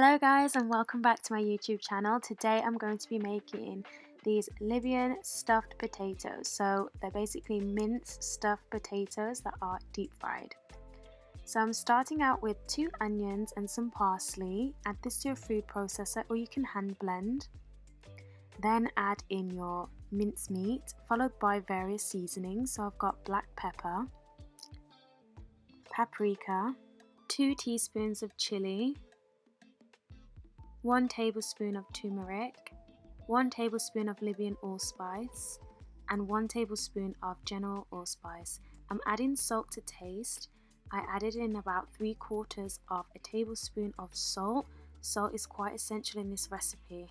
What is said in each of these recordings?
Hello guys and welcome back to my YouTube channel. Today I'm going to be making these Libyan stuffed potatoes. So they're basically minced stuffed potatoes that are deep fried. So I'm starting out with 2 onions and some parsley. Add this to a food processor or you can hand blend. Then add in your minced meat followed by various seasonings. So I've got black pepper, paprika, 2 teaspoons of chili, 1 tablespoon of turmeric, 1 tablespoon of Libyan allspice, and 1 tablespoon of general allspice. I'm adding salt to taste. I added in about 3/4 of a tablespoon of salt. Salt is quite essential in this recipe.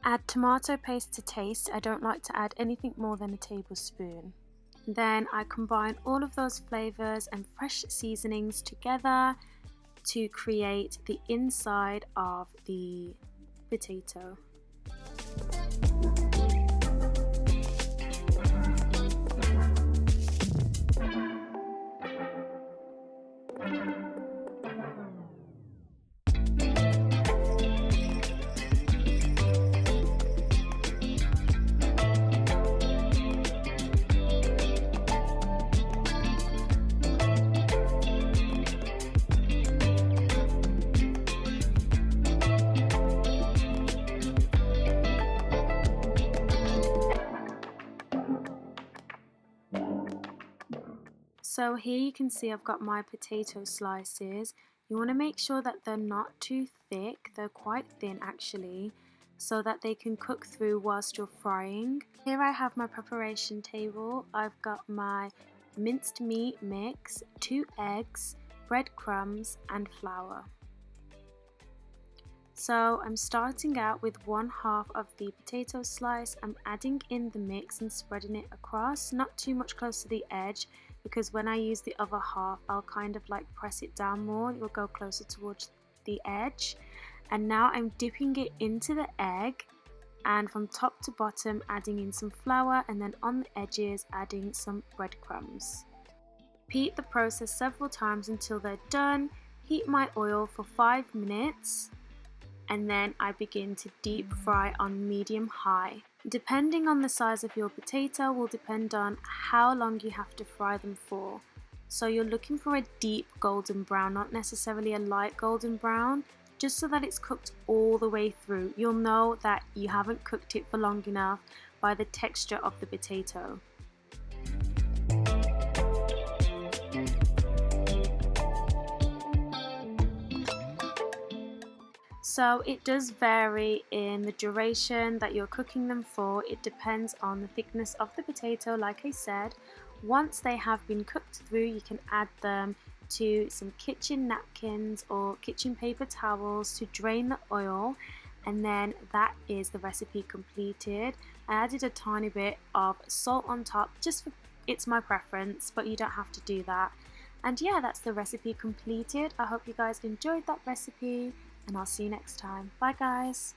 Add tomato paste to taste. I don't like to add anything more than a tablespoon. Then I combine all of those flavors and fresh seasonings together to create the inside of the potato. So here you can see I've got my potato slices. You want to make sure that they're not too thick, they're quite thin actually, so that they can cook through whilst you're frying. Here I have my preparation table. I've got my minced meat mix, 2 eggs, breadcrumbs and flour. So I'm starting out with 1/2 of the potato slice. I'm adding in the mix and spreading it across, not too much close to the edge, because when I use the other half I'll kind of like press it down more, it will go closer towards the edge. And now I'm dipping it into the egg and from top to bottom adding in some flour, and then on the edges adding some breadcrumbs. Repeat the process several times until they're done. Heat my oil for 5 minutes and then I begin to deep fry on medium high. Depending on the size of your potato will depend on how long you have to fry them for. So you're looking for a deep golden brown, not necessarily a light golden brown, just so that it's cooked all the way through. You'll know that you haven't cooked it for long enough by the texture of the potato. So it does vary in the duration that you're cooking them for. It depends on the thickness of the potato, like I said. Once they have been cooked through, you can add them to some kitchen napkins or kitchen paper towels to drain the oil, and then that is the recipe completed. I added a tiny bit of salt on top, just for, it's my preference, but you don't have to do that. And yeah, that's the recipe completed. I hope you guys enjoyed that recipe, and I'll see you next time. Bye guys!